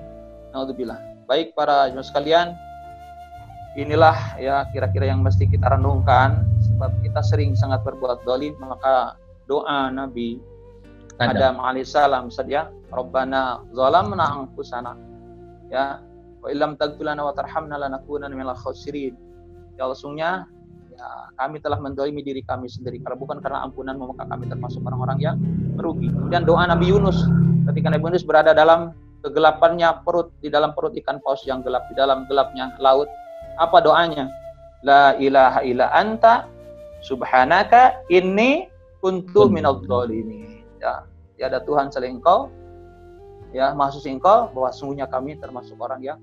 naudzubillah. Baik para jemaah sekalian, inilah ya kira-kira yang mesti kita renungkan, sebab kita sering sangat berbuat zalim. Maka doa Nabi Adam alaihissalam saja, Rabbana zalamna anfusana, ya, wa illam taghfir lana wa tarhamna lanakunanna minal khasirin. Ya Allah, sungguhnya ya, kami telah menzalimi diri kami sendiri, kalau bukan karena ampunan-Mu maka kami termasuk orang-orang yang merugi. Kemudian doa Nabi Yunus ketika Nabi Yunus berada dalam kegelapannya perut, di dalam perut ikan paus yang gelap, di dalam gelapnya laut. Apa doanya? La ilaha illa anta subhanaka inni kuntu minadh dhalimin. Ya, tiada Tuhan selain Engkau, ya maha suci Engkau, bahwa sungguhnya kami termasuk orang yang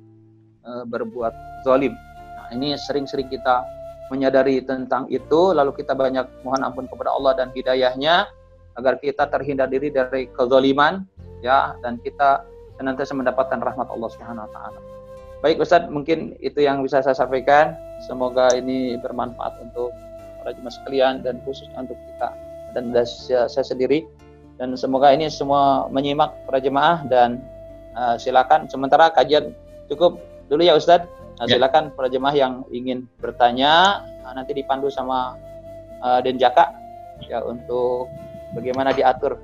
berbuat zalim. Nah, ini sering-sering kita menyadari tentang itu, lalu kita banyak mohon ampun kepada Allah dan hidayahnya agar kita terhindar diri dari kezaliman, ya, dan kita senantiasa mendapatkan rahmat Allah Subhanahu wa taala. Baik Ustaz, mungkin itu yang bisa saya sampaikan. Semoga ini bermanfaat untuk para jemaah sekalian dan khususnya untuk kita dan saya sendiri. Dan semoga ini semua menyimak para jemaah, dan silakan sementara kajian cukup dulu ya Ustaz. Silakan para jemaah yang ingin bertanya nanti dipandu sama Denjaka ya untuk bagaimana diatur.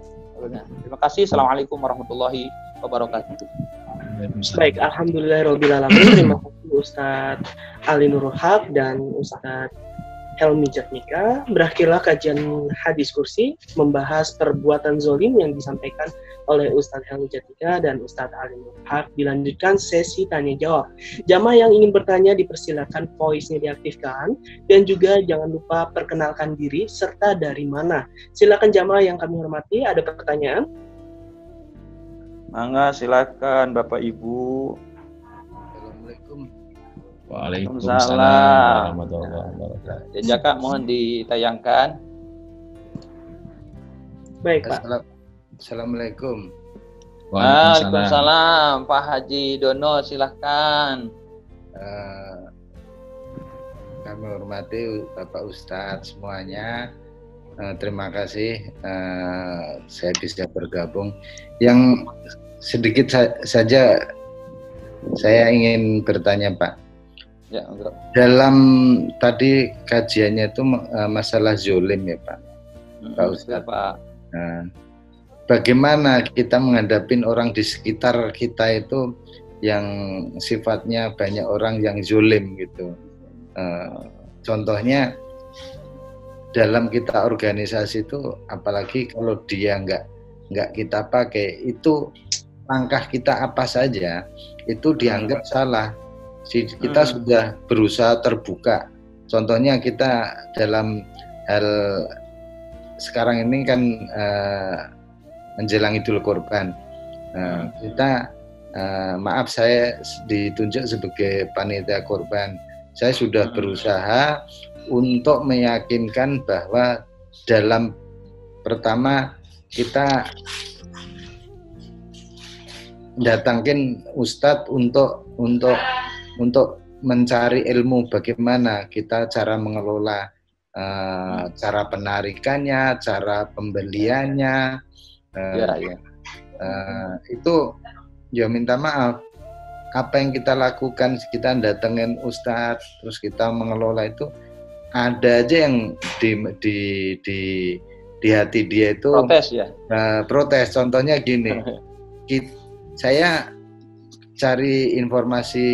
Terima kasih. Assalamualaikum warahmatullahi wabarakatuh. Baik, alhamdulillahirobbilalamin. Terima kasih Ustadz Ali Nurul Haq dan Ustadz Helmi Jatmika. Berakhirlah kajian hadis kursi membahas perbuatan zolim yang disampaikan oleh Ustadz Helmi Jatmika dan Ustadz Ali Nurul Haq. Dilanjutkan sesi tanya jawab. Jamaah yang ingin bertanya dipersilakan voice-nya diaktifkan dan juga jangan lupa perkenalkan diri serta dari mana. Silakan jamaah yang kami hormati, ada pertanyaan? Mangga, silakan Bapak Ibu. Assalamualaikum. Waalaikumsalam warahmatullahi wabarakatuh. Ya, Jaka mohon ditayangkan. Baik, Pak. Assalamualaikum. Waalaikumsalam. Pak Haji Dono, silahkan. Kami hormati Bapak Ustadz semuanya. Terima kasih saya bisa bergabung. Yang sedikit saja saya ingin bertanya, Pak. Ya, enggak. Dalam tadi kajiannya itu masalah zolim ya, Pak. Pak Ustadz. Pak. Nah, bagaimana kita menghadapi orang di sekitar kita itu yang sifatnya banyak orang yang zolim gitu. Contohnya dalam kita organisasi itu, apalagi kalau dia nggak kita pakai, itu langkah kita apa saja itu dianggap salah. Kita sudah berusaha terbuka. Contohnya kita dalam hal sekarang ini kan menjelang Idul Kurban. Kita maaf, saya ditunjuk sebagai panitia kurban. Saya sudah berusaha untuk meyakinkan bahwa dalam pertama kita datangin Ustadz untuk mencari ilmu bagaimana kita cara mengelola, cara penarikannya, cara pembeliannya. Itu ya minta maaf, apa yang kita lakukan, kita datengin Ustadz terus kita mengelola itu, ada aja yang di hati dia itu Protes ya. Protes. Contohnya gini, saya cari informasi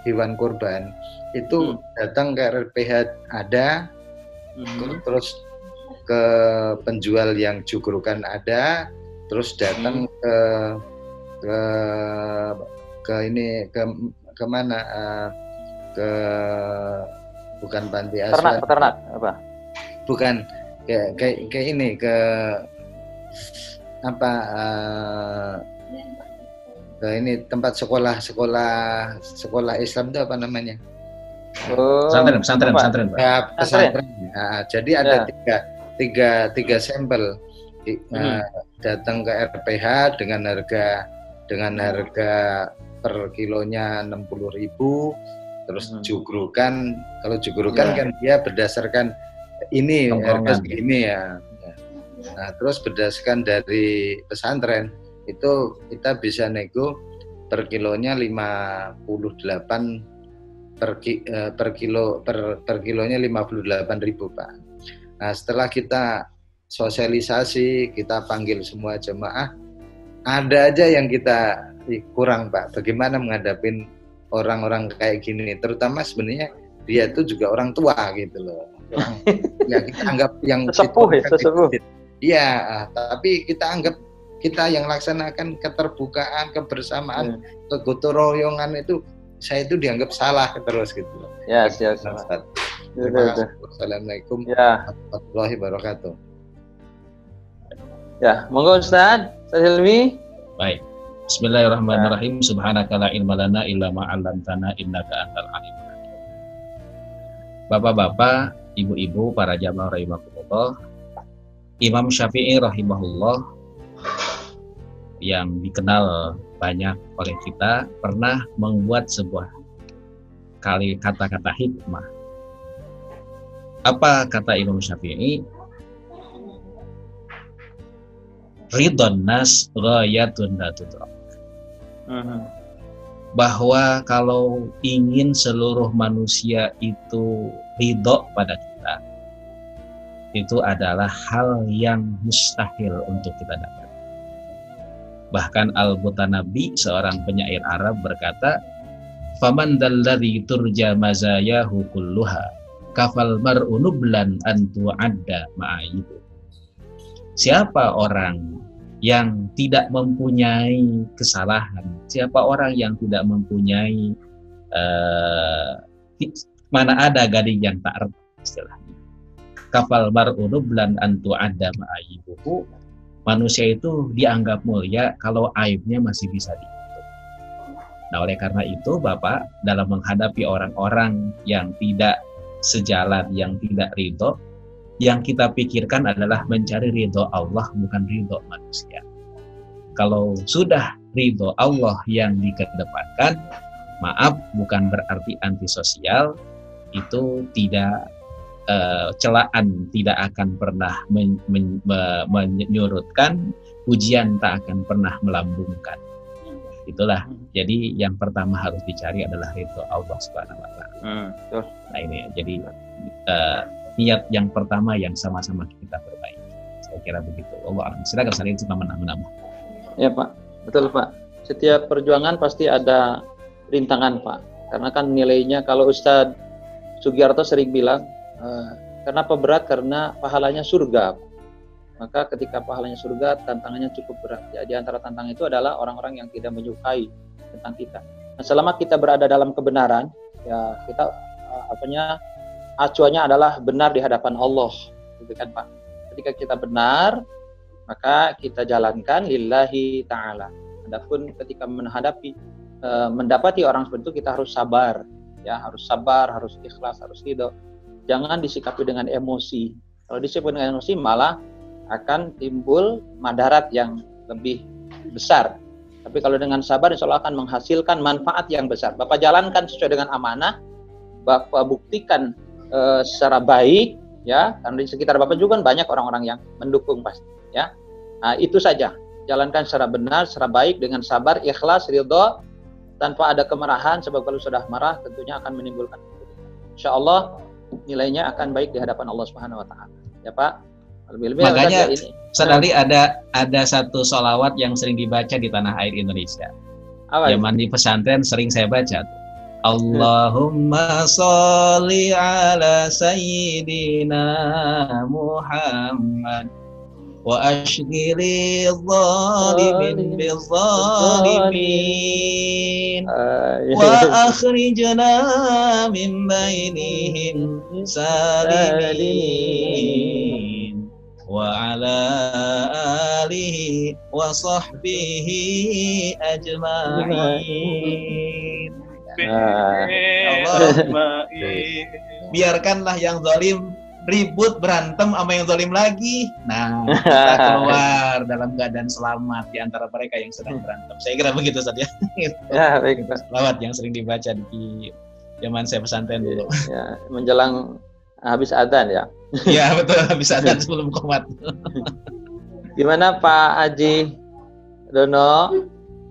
hewan kurban itu datang ke RPH ada, terus ke penjual yang jugrukan ada, terus datang ke ini ke mana, ke bukan panti asuhan, peternak apa? Bukan, kayak ini, ke apa, ke ini tempat sekolah Islam itu apa namanya? Pesantren. Ya, pesantren. Nah, jadi ada tiga sampel datang ke RPH dengan harga per kilonya 60.000. Terus jugrukan, kalau jugrukan kan dia berdasarkan ini harga segini ya. Nah, terus berdasarkan dari pesantren itu kita bisa nego per kilonya 58 per kilonya 58.000, Pak. Nah, setelah kita sosialisasi, kita panggil semua jemaah, ada aja yang kita kurang, Pak. Bagaimana menghadapi orang-orang kayak gini, terutama sebenarnya dia itu juga orang tua gitu loh. Ya kita anggap yang sesepuh. Iya, tapi kita anggap kita yang laksanakan keterbukaan, kebersamaan, kegotong royongan itu, saya itu dianggap salah terus gitu loh. Ya, siap. Assalamualaikum warahmatullahi wabarakatuh. Ya, monggo Ustaz Helmi. Baik. Bismillahirrahmanirrahim. Subhanaka la ilma lana illa ma 'allamtana innaka antal alimul hakim. Bapak-bapak, ibu-ibu, para jamaah rahimakumullah. Imam Syafi'i rahimahullah yang dikenal banyak oleh kita pernah membuat sebuah kata-kata hikmah. Apa kata Imam Syafi'i? Ridon nas ghayatun la tudrak. Bahwa kalau ingin seluruh manusia itu ridho pada kita, itu adalah hal yang mustahil untuk kita dapat. Bahkan Al-Butanabi, seorang penyair Arab, berkata, "Faman dalladzi turja mazayahu kulluha, kafal mar'u nublan an tu'adda ma'aibu." Siapa orang yang tidak mempunyai kesalahan, siapa orang yang tidak mempunyai mana ada gading yang tak retak, istilahnya. Kafal mar'u nublan an tu'adda ma'aibuhu. Manusia itu dianggap mulia kalau aibnya masih bisa dihitung. Nah, oleh karena itu, Bapak, dalam menghadapi orang-orang yang tidak sejalan, yang tidak ridho, yang kita pikirkan adalah mencari ridho Allah, bukan ridho manusia. Kalau sudah ridho Allah yang dikedepankan, maaf, bukan berarti antisosial, itu tidak celaan tidak akan pernah menyurutkan, pujian tak akan pernah melambungkan. Itulah. Jadi yang pertama harus dicari adalah ridho Allah Subhanahu wa Ta'ala. Nah ini ya. Jadi niat yang pertama yang sama-sama kita perbaiki. Saya kira begitu. Allah alam. Silakan saya itu menambah. Ya Pak, betul Pak. Setiap perjuangan pasti ada rintangan Pak. Karena kan nilainya, kalau Ustadz Sugiarto sering bilang, kenapa berat? Karena pahalanya surga. Maka ketika pahalanya surga, tantangannya cukup berat. Ya, di antara tantangan itu adalah orang-orang yang tidak menyukai tentang kita. Nah, selama kita berada dalam kebenaran, ya kita acuannya adalah benar di hadapan Allah, gitu kan Pak. Ketika kita benar, maka kita jalankan lillahi ta'ala. Adapun ketika mendapati orang seperti itu, kita harus sabar, ya harus sabar, harus ikhlas, harus ridho. Jangan disikapi dengan emosi. Kalau disikapi dengan emosi malah akan timbul madarat yang lebih besar. Tapi kalau dengan sabar, insya Allah akan menghasilkan manfaat yang besar. Bapak jalankan sesuai dengan amanah, Bapak buktikan secara baik, ya. Karena di sekitar Bapak juga banyak orang-orang yang mendukung pasti, ya. Nah, itu saja. Jalankan secara benar, secara baik, dengan sabar, ikhlas, ridho, tanpa ada kemarahan. Sebab kalau sudah marah, tentunya akan menimbulkan. Insya Allah nilainya akan baik di hadapan Allah Subhanahu wa Ta'ala. Ya Pak. Makanya Sadali ada satu sholawat yang sering dibaca di tanah air Indonesia. Zaman di pesantren sering saya baca. Allahumma sholli ala sayyidina Muhammad wa ashghili dhalimin bizzalimin wa akhrijna min bainihim salimin wa ala alihi wa sahbihi ajma'in. Biarkanlah yang zalim ribut, berantem sama yang zalim lagi. Nah, kita keluar dalam keadaan selamat di antara mereka yang sedang berantem. Saya kira begitu saja. Ya, baik Pak. Selawat yang sering dibaca di zaman saya pesantren dulu. Ya, menjelang habis adzan ya. Ya, betul, habis adzan sebelum qomat. Gimana Pak Haji Dono?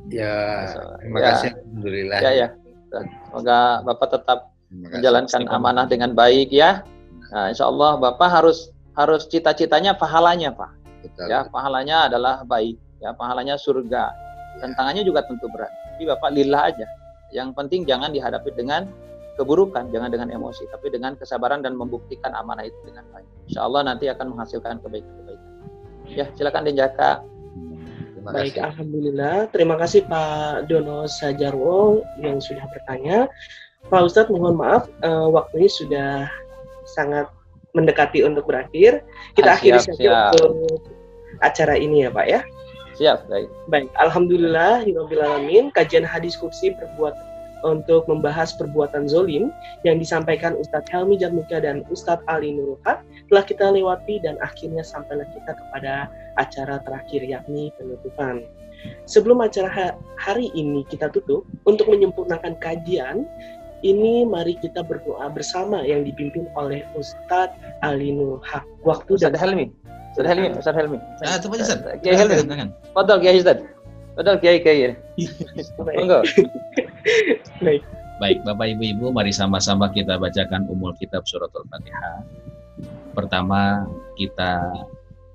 Ya, terima kasih. Alhamdulillah. Ya. Semoga Bapak tetap menjalankan amanah dengan baik ya. Nah, insya Allah Bapak harus cita-citanya pahalanya Pak. Betul. Ya, pahalanya adalah baik. Ya, pahalanya surga. Tantangannya juga tentu berat. Tapi Bapak lillah aja. Yang penting jangan dihadapi dengan keburukan, jangan dengan emosi, tapi dengan kesabaran dan membuktikan amanah itu dengan baik. Insya Allah nanti akan menghasilkan kebaikan-kebaikan. Ya, silakan Denjaka. Baik, alhamdulillah. Terima kasih Pak Dono Sajarwo yang sudah bertanya. Pak Ustadz, mohon maaf, waktunya sudah sangat mendekati untuk berakhir. Kita akhiri saja untuk acara ini ya Pak ya. Siap, baik. Baik, alhamdulillah rabbil alamin. Kajian hadis kursi untuk membahas perbuatan zolim yang disampaikan Ustadz Helmi Jarmuka dan Ustadz Ali Nurul Haq telah kita lewati, dan akhirnya sampailah kita kepada acara terakhir, yakni penutupan. Sebelum acara hari ini kita tutup, untuk menyempurnakan kajian ini, mari kita berdoa bersama yang dipimpin oleh Ustadz Ali Nurul Haq. Waktu Ustadz Helmi. Ustadz Helmi. Coba Ustadz. Kiai Helmi. Fadal Kiai Ustadz. Fadal Kiai. Monggo. Baik, Bapak Ibu, mari sama-sama kita bacakan Ummul Kitab Suratul Fatihah. Pertama, kita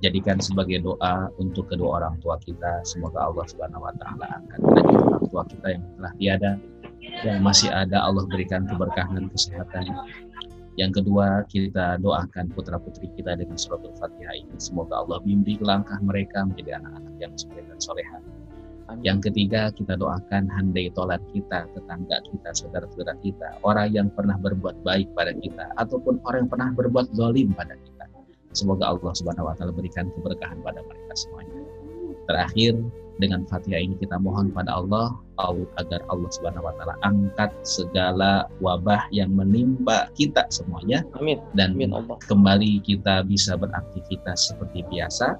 jadikan sebagai doa untuk kedua orang tua kita. Semoga Allah Subhanahu wa taala angkat derajat orang tua kita yang telah tiada, yang masih ada Allah berikan keberkahan, kesehatan. Yang kedua, kita doakan putra-putri kita dengan suratul Fatihah ini. Semoga Allah bimbing langkah mereka menjadi anak-anak yang soleh dan soleha. Yang ketiga, kita doakan handai tolat kita, tetangga kita, saudara-saudara kita, orang yang pernah berbuat baik pada kita, ataupun orang yang pernah berbuat zalim pada kita. Semoga Allah Subhanahu wa taala berikan keberkahan pada mereka semuanya. Terakhir, dengan Fatihah ini kita mohon pada Allah agar Allah Subhanahu wa taala angkat segala wabah yang menimpa kita semuanya. Amin. Dan Amin Allah. Kembali kita bisa beraktivitas seperti biasa,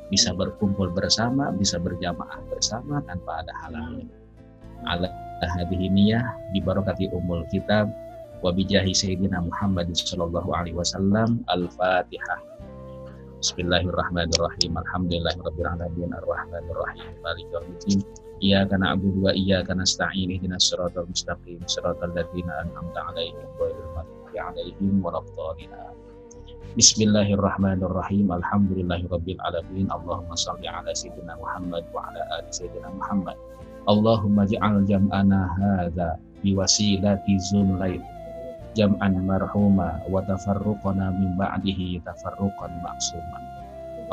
bisa berkumpul bersama, bisa berjamaah bersama tanpa ada halangan. Ala hadhihi niyah bi barakati umul kitab wa bi jahi sayyidina Muhammad sallallahu alaihi wasallam. Al-Fatihah. Bismillahirrahmanirrahim. Alhamdulillahirabbil alamin arrahmanir rahim maliki yaumiddin. Iyyaka na'budu wa iyyaka nasta'in ihdinas siratal mustaqim siratal ladzina an'amta 'alaihim ghairil maghdubi 'alaihim waladdallin. Bismillahirrahmanirrahim. Alhamdulillahirabbil alamin. Allahumma shalli ala sayyidina Muhammad wa ala ali sayyidina Muhammad. Allahumma ij'al jam'ana hadza biwasilati dzullail jam'an marhuma wa tafarruqana min ba'dihi tafarruqan ma'suman.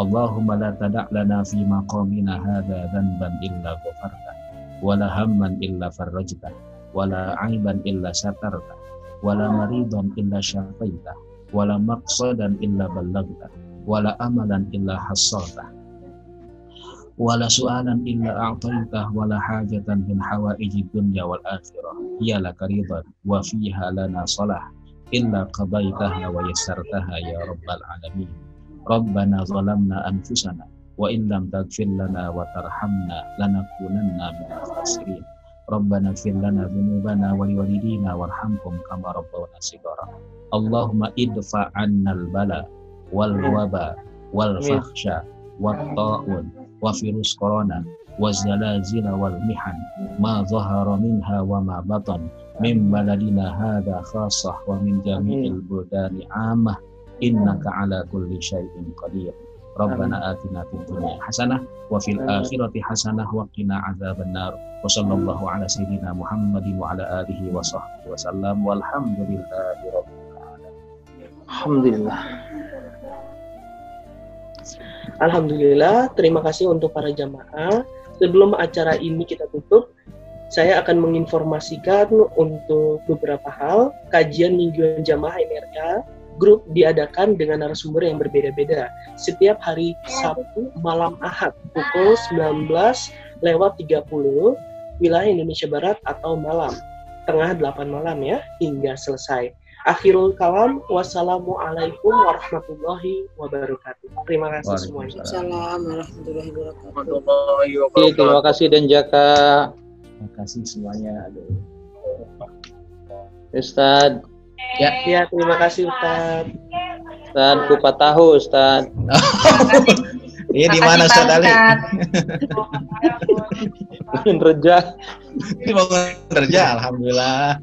Allahumma la tada' lana fi maqamina hadza dhanban illa ghafarta wa la hamman illa farajta wa la 'aiban illa satarta wa la maridan illa syafaita wa la maqsadan illa ballagta wa la amalan illa hassalta wa la su'alan illa a'taita wa la hajatan min hawaijid dunya wal akhirah hiya laka ridwan wa fiha lana salah illa qadaitaha wa yassartaha ya rabbal alamin. Rabbana zalamna anfusana wa in lam taghfir lana wa tarhamna lanakunanna minal khasirin. Rabbana ighfir lana dzunubana wa liwalidina warhamhum kama rabbawna shighara. Allahumma idfa 'annal bala wal waba wal fakhsha wat ta'un wa virus corona wa zalazila wal mihan ma zahara minha wa ma batan min baladina hadha khassah wa min jami'il buldani 'ammah innaka 'ala kulli syai'in qadir. Rabbana atina fid dunya hasanah wa fil akhirati hasanah wa qina 'adzabannar. Wa sallallahu ala sayyidina Muhammadin wa ala alihi wa sahbihi wa sallam walhamdulillahi rabbil alamin. Alhamdulillah. Alhamdulillah, terima kasih untuk para jamaah. Sebelum acara ini kita tutup, saya akan menginformasikan untuk beberapa hal. Kajian mingguan jamaah MRK grup diadakan dengan narasumber yang berbeda-beda setiap hari Sabtu malam Ahad pukul 19.30 wilayah Indonesia Barat atau malam tengah 8 malam ya hingga selesai. Akhirul kalam, wassalamualaikum warahmatullahi wabarakatuh. Terima kasih semuanya. Assalamualaikum warahmatullahi wabarakatuh. Terima kasih dan Jaka. Terima kasih semuanya. Ustaz. Ya, terima kasih Ustaz. Ustaz kupat tahu Ustaz. Ini di mana Ustaz Ali? Mungkin Reja. Ini mau kerja, alhamdulillah.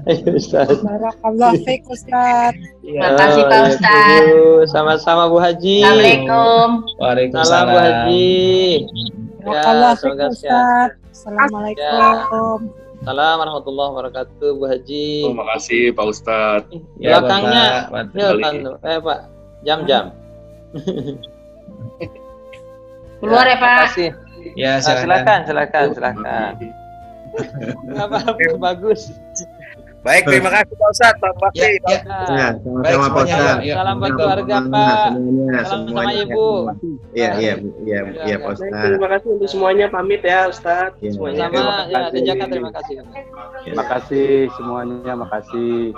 Ayo Ustaz. Barakallah fiik Ustaz. Terima kasih Pak Ustaz. Sama-sama Bu Haji. Assalamualaikum. Waalaikumsalam Bu Haji. Barakallah fiik semoga Ustaz. Assalamualaikum. Assalamualaikum warahmatullahi wabarakatuh Bu Haji. Terima kasih Pak Ustadz. Ya, Belakangnya Bapak. Hilton tuh. Pak, jam-jam. Keluar ya Pak. Terima kasih. Ya, Silakan. Apa bagus. Baik, terima kasih Pak Ustadz. Terima kasih. Ya, sama-sama Pak Ustaz. Salam buat keluarga Pak. Salam sama Ibu. Iya Pak Ustaz. Terima kasih untuk semuanya, pamit ya Ustaz. Ya. Semuanya. Sama ya, dan Jaka terima kasih. Terima kasih semuanya, makasih.